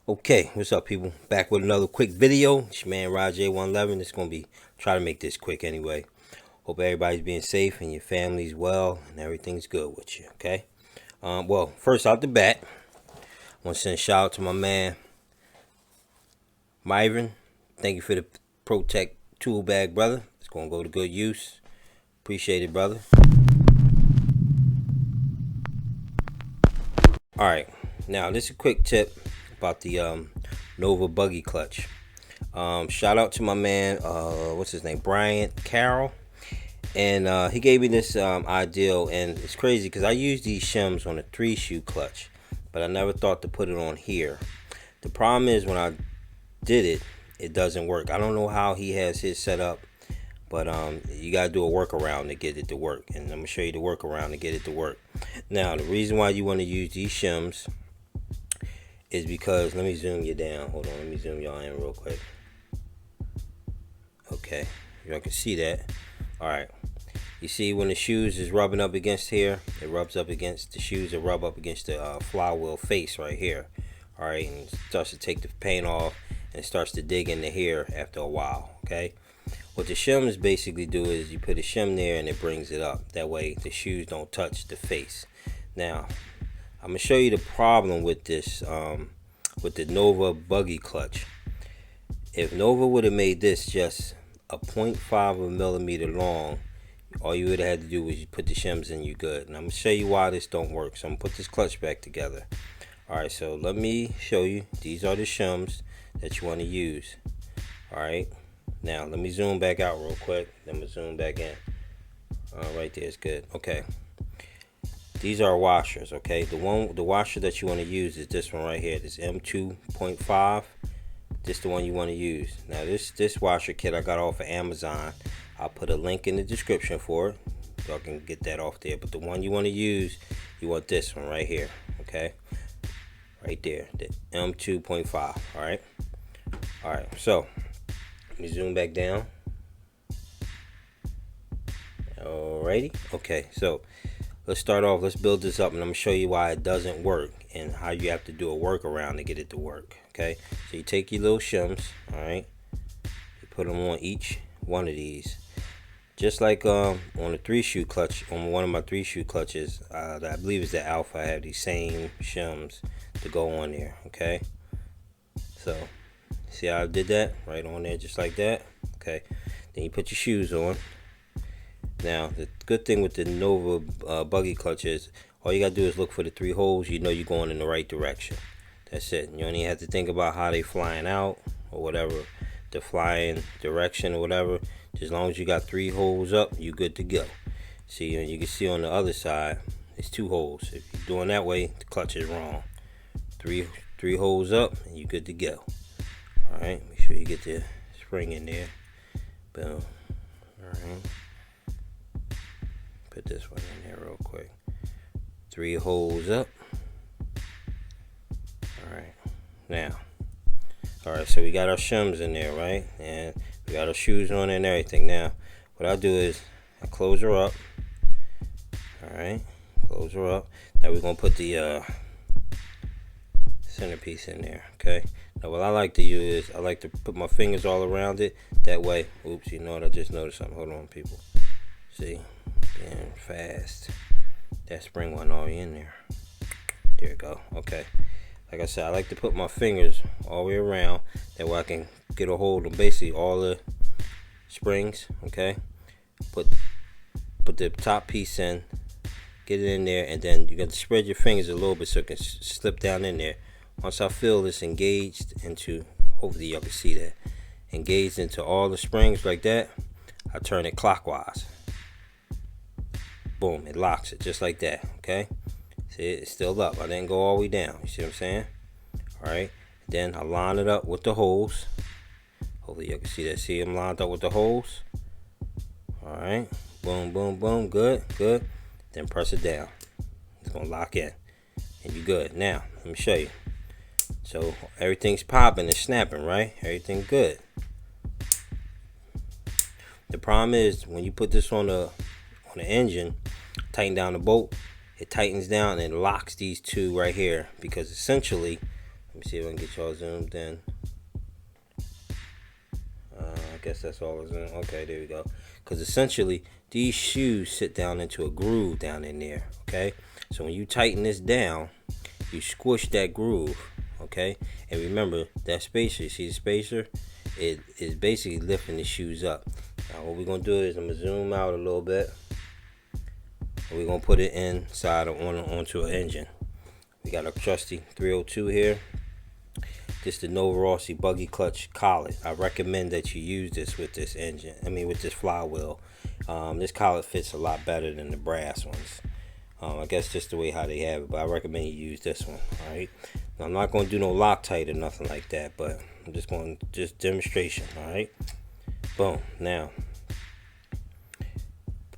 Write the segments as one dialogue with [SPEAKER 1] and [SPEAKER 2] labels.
[SPEAKER 1] Okay, what's up, people? Back with another quick video. It's your man Raj 111. It's gonna be try to make this quick anyway. Hope everybody's being safe and your family's well and everything's good with you. Okay. Well, first out the bat, I want to send a shout out to my man Myron. Thank you for the Protect tool bag, brother. It's gonna go to good use. Appreciate it, brother. All right. Now this is a quick tip about the Nova Buggy clutch. Shout out to my man, what's his name, Brian Carroll, and he gave me this ideal, and it's crazy because I use these shims on a 3-shoe clutch, but I never thought to put it on here. The problem is when I did it, it doesn't work. I don't know how he has his set up, but you gotta do a workaround to get it to work, and I'm gonna show you the workaround to get it to work. Now, the reason why you want to use these shims is because, let me zoom you down. Hold on, let me zoom y'all in real quick. Okay, y'all can see that. All right, you see when the shoes is rubbing up against here, it rubs up against the shoes that rub up against the flywheel face right here. All right, and it starts to take the paint off and it starts to dig into here after a while. Okay, what the shims basically do is you put a shim there and it brings it up. That way the shoes don't touch the face. Now, I'm gonna show you the problem with this, with the Nova Buggy clutch. If Nova would have made this just a 0.5 of a millimeter long, all you would have had to do was you put the shims in, you good. And I'm gonna show you why this don't work. So I'm gonna put this clutch back together. All right, so let me show you. These are the shims that you want to use. All right, now let me zoom back out real quick. Then I'm gonna zoom back in. Right there is good. Okay. These are washers, okay? The washer that you want to use is this one right here. This M2.5. This is the one you want to use. Now this washer kit I got off of Amazon. I'll put a link in the description for it. Y'all can get that off there. But the one you want to use, you want this one right here, okay? Right there, the M2.5. All right. All right. So let me zoom back down. Alrighty. Okay. So let's start off. Let's build this up, and I'm gonna show you why it doesn't work and how you have to do a workaround to get it to work. Okay, so you take your little shims, all right, you put them on each one of these, just like on a 3-shoe clutch. On one of my 3-shoe clutches, I believe it's the Alpha, I have these same shims to go on there. Okay, so see how I did that right on there, just like that. Okay, then you put your shoes on. Now, the good thing with the Nova Buggy clutch is all you gotta do is look for the 3 holes. You know you're going in the right direction. That's it. You don't even have to think about how they flying out or whatever, the flying direction or whatever. Just as long as you got 3 holes up, you good to go. See, and you can see on the other side, it's 2 holes. If you're doing that way, the clutch is wrong. Three holes up, and you're good to go. All right, make sure you get the spring in there. Boom. All right. Put this one in here real quick. 3 holes up. Alright. Now. Alright, so we got our shims in there, right? And we got our shoes on and everything. Now, what I'll do is I close her up. Alright. Close her up. Now we're gonna put the centerpiece in there. Okay. Now what I like to use is I like to put my fingers all around it. That way, oops, you know what, I just noticed something. Hold on, people. See? Being fast. That spring went all in there. There we go. Okay. Like I said, I like to put my fingers all the way around. That way I can get a hold of basically all the springs. Okay. Put the top piece in. Get it in there. And then you got to spread your fingers a little bit so it can slip down in there. Once I feel this engaged into, hopefully y'all can see that, engaged into all the springs like that, I turn it clockwise. Boom, it locks it just like that. Okay, see, it's still up. I didn't go all the way down. You see what I'm saying? All right, then I line it up with the holes. Hopefully you can see that. See, I'm lined up with the holes. All right, boom, boom, boom. Good, good. Then press it down. It's gonna lock in, and you good. Now let me show you. So everything's popping and snapping, right? Everything good. The problem is when you put this on the engine, tighten down the bolt, it tightens down and locks these two right here, because essentially me see if I can get y'all zoomed in. I guess that's all it's in. Okay, there we go. Because essentially, these shoes sit down into a groove down in there. Okay, so when you tighten this down, you squish that groove. Okay, and remember that spacer. You see the spacer? It is basically lifting the shoes up. Now what we're gonna do is I'm gonna zoom out a little bit. And we're gonna put it inside or onto an engine. We got a trusty 302 here. This is the Novarossi Buggy clutch collet. I recommend that you use this with this engine. With this flywheel. This collet fits a lot better than the brass ones. I guess just the way how they have it, but I recommend you use this one. All right. Now, I'm not going to do no Loctite or nothing like that, but I'm just going to demonstration. All right. Boom. Now,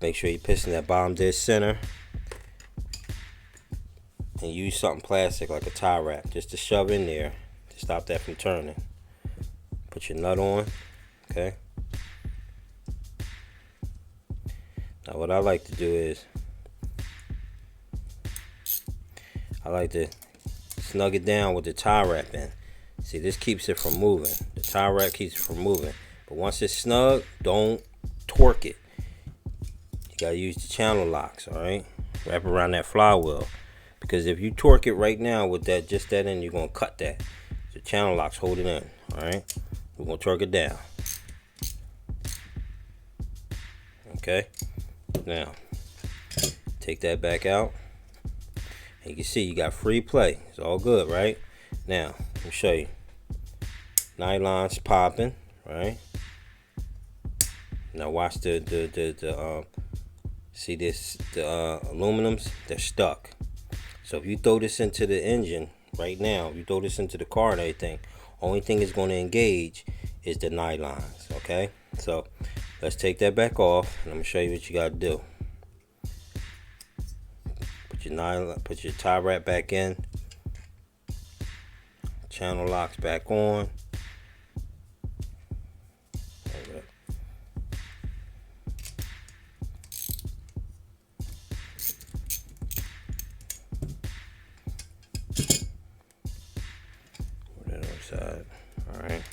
[SPEAKER 1] make sure you're pissing that bottom dead center, and use something plastic like a tie wrap just to shove in there to stop that from turning. Put your nut on. Okay. Now, what I like to do is I like to snug it down with the tie wrap in. See, this keeps it from moving. The tie wrap keeps it from moving. But once it's snug, don't torque it. You gotta use the channel locks, alright? Wrap around that flywheel. Because if you torque it right now with that, just that in, you're gonna cut that. The channel locks hold it in, alright? We're gonna torque it down. Okay? Now, take that back out. And you can see you got free play. It's all good, right? Now, let me show you. Nylon's popping, right? Now watch see this, the aluminums, they're stuck. So if you throw this into the engine right now, if you throw this into the car and everything, only thing it's going to engage is the nylons, okay? So let's take that back off, and I'm going to show you what you got to do. Put your tie wrap back in, channel locks back on. Put that other side. All right.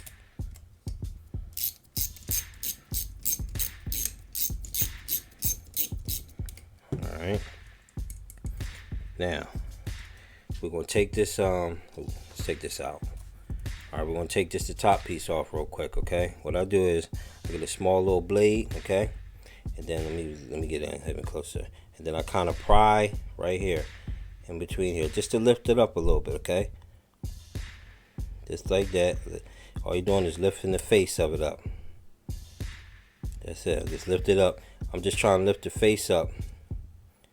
[SPEAKER 1] All right. Now, we're going to take this, let's take this out. Alright, we're going to take the top piece off real quick, okay? What I do is, I get a small little blade, okay? And then let me get in, hit me closer. And then I kind of pry right here, in between here, just to lift it up a little bit, okay? Just like that. All you're doing is lifting the face of it up. That's it, just lift it up. I'm just trying to lift the face up.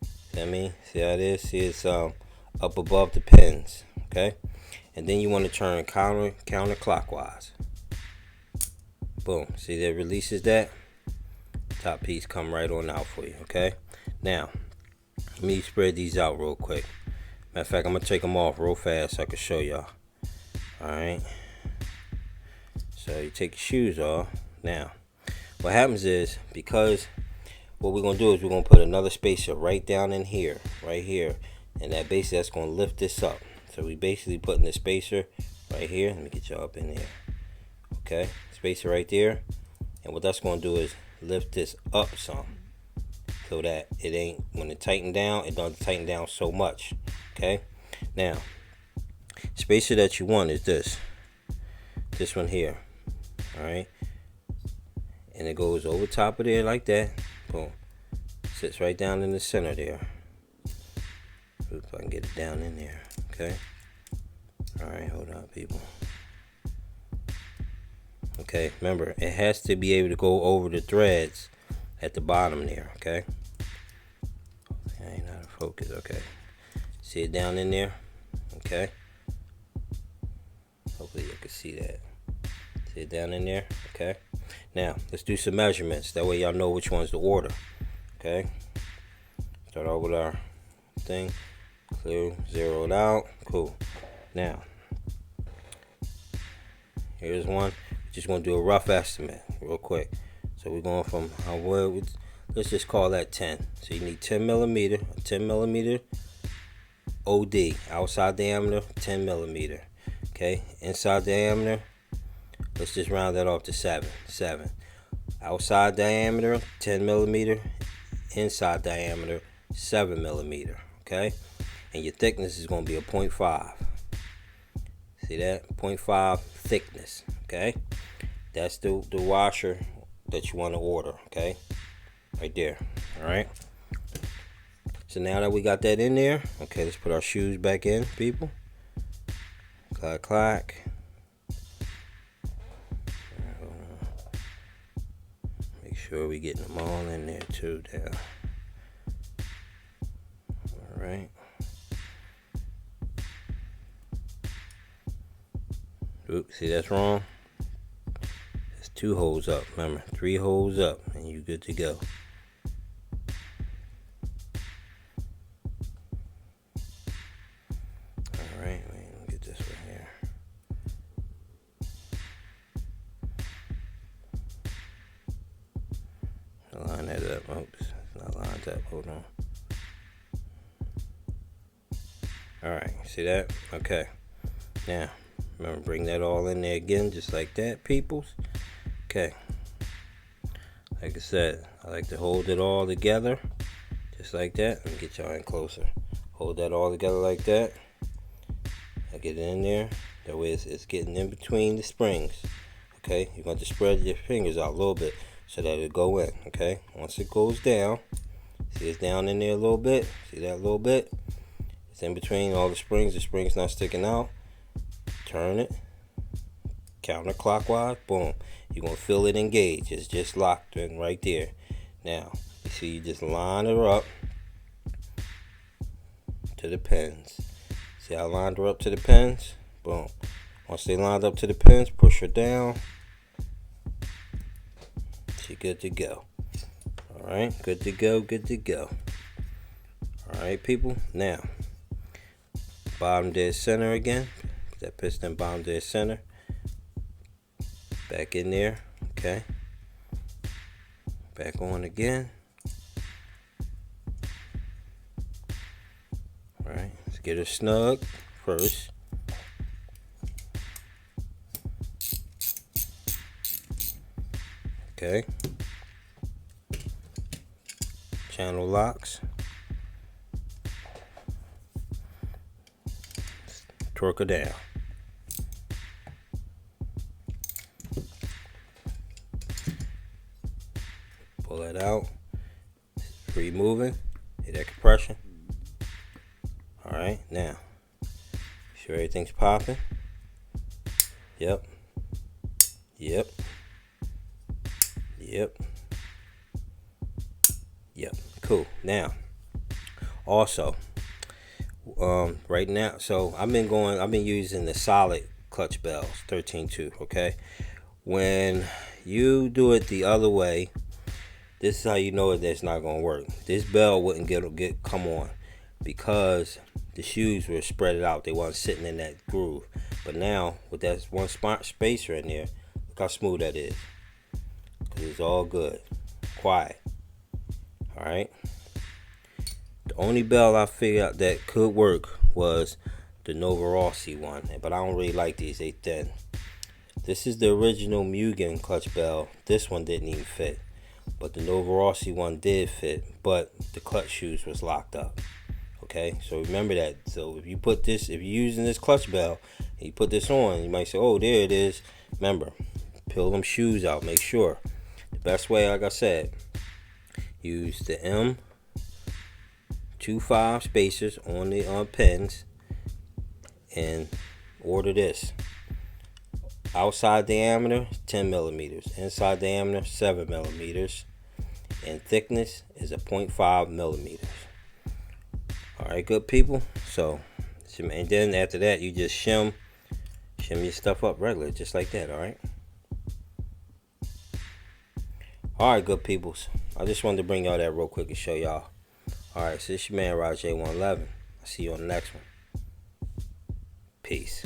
[SPEAKER 1] See what I mean? See how it is? See, it's up above the pins, okay? And then you want to turn counterclockwise. Boom. See that releases that? Top piece come right on out for you, okay? Now, let me spread these out real quick. Matter of fact, I'm going to take them off real fast so I can show y'all. Alright. So you take your shoes off. Now, what happens is, because what we're going to do is we're going to put another spacer right down in here, right here. And that basically, that's going to lift this up. So we basically putting the spacer right here. Let me get y'all up in here. Okay, spacer right there. And what that's going to do is lift this up some. So that it ain't, when it tighten down, it doesn't tighten down so much. Okay. Now, spacer that you want is this. This one here. Alright. And it goes over top of there like that. Boom. Sits right down in the center there. If I can get it down in there. Okay. Alright, hold on, people. Okay, remember, it has to be able to go over the threads at the bottom there, okay? I ain't out of focus, okay. See it down in there? Okay. Hopefully you can see that. See it down in there? Okay. Now, let's do some measurements. That way y'all know which one's to order. Okay. Start out with our thing. Clear, zero it out. Cool. Now, here's one. Just want to do a rough estimate real quick. So we're going from, let's just call that 10. So you need 10 millimeter, 10 millimeter OD, outside diameter, 10 millimeter. Okay, inside diameter, let's just round that off to 7. Outside diameter, 10 millimeter. Inside diameter, 7 millimeter. Okay, and your thickness is going to be a 0.5. See that? 0.5 thickness. Okay, that's the washer that you want to order. Okay, right there. All right. So now that we got that in there, okay, let's put our shoes back in, people. Clack, clack. Make sure we getting them all in there too, down. All right. Oops, see that's wrong. That's 2 holes up. Remember, 3 holes up, and you good to go. All right, let me get this right here. Line that up. Oops, it's not lined up. Hold on. All right, see that? Okay. Now, remember, bring that all in there again, just like that, peoples. Okay. Like I said, I like to hold it all together, just like that. Let me get y'all in closer. Hold that all together like that. I get it in there. That way it's getting in between the springs. Okay, you're going to spread your fingers out a little bit so that it'll go in. Okay, once it goes down, see it's down in there a little bit. See that a little bit? It's in between all the spring's not sticking out. Turn it counterclockwise. Boom, you're going to feel it engage. It's just locked in right there. Now, you see, you just line her up to the pins. See, I lined her up to the pins. Boom. Once they lined up to the pins, push her down. She good to go. Alright, good to go, good to go. Alright, people. Now, bottom dead center again. Put that piston bottom dead center. Back in there. Okay. Back on again. Alright, let's get her snug first. Okay. Channel locks. Torque her down. Pull that out. Free moving. Hit that compression. Alright, now. Sure everything's popping. Yep. Yep. Yep. Yep. Cool. Now, also, right now, so I've been using the solid clutch bells, 13.2. Okay. When you do it the other way, this is how you know that's not gonna work. This bell wouldn't come on because the shoes were spread out. They weren't sitting in that groove. But now with that one spacer in there, look how smooth that is. It's all good. Quiet. Alright. The only bell I figured out that could work was the Novarossi one. But I don't really like these. They thin. This is the original Mugen clutch bell. This one didn't even fit. But the Novarossi one did fit. But the clutch shoes was locked up. Okay. So remember that. So if you put this, if you're using this clutch bell and you put this on, you might say, oh, there it is. Remember, peel them shoes out. Make sure. Best way, like I said, use the M25 spacers on the pins and order this. Outside diameter 10 millimeters, inside diameter 7 millimeters, and thickness is a 0.5 millimeters. Alright, good people. So, and then after that, you just shim your stuff up regular, just like that. Alright. Alright, good peoples. I just wanted to bring y'all that real quick and show y'all. Alright, so this your man Raj 111. I'll see you on the next one. Peace.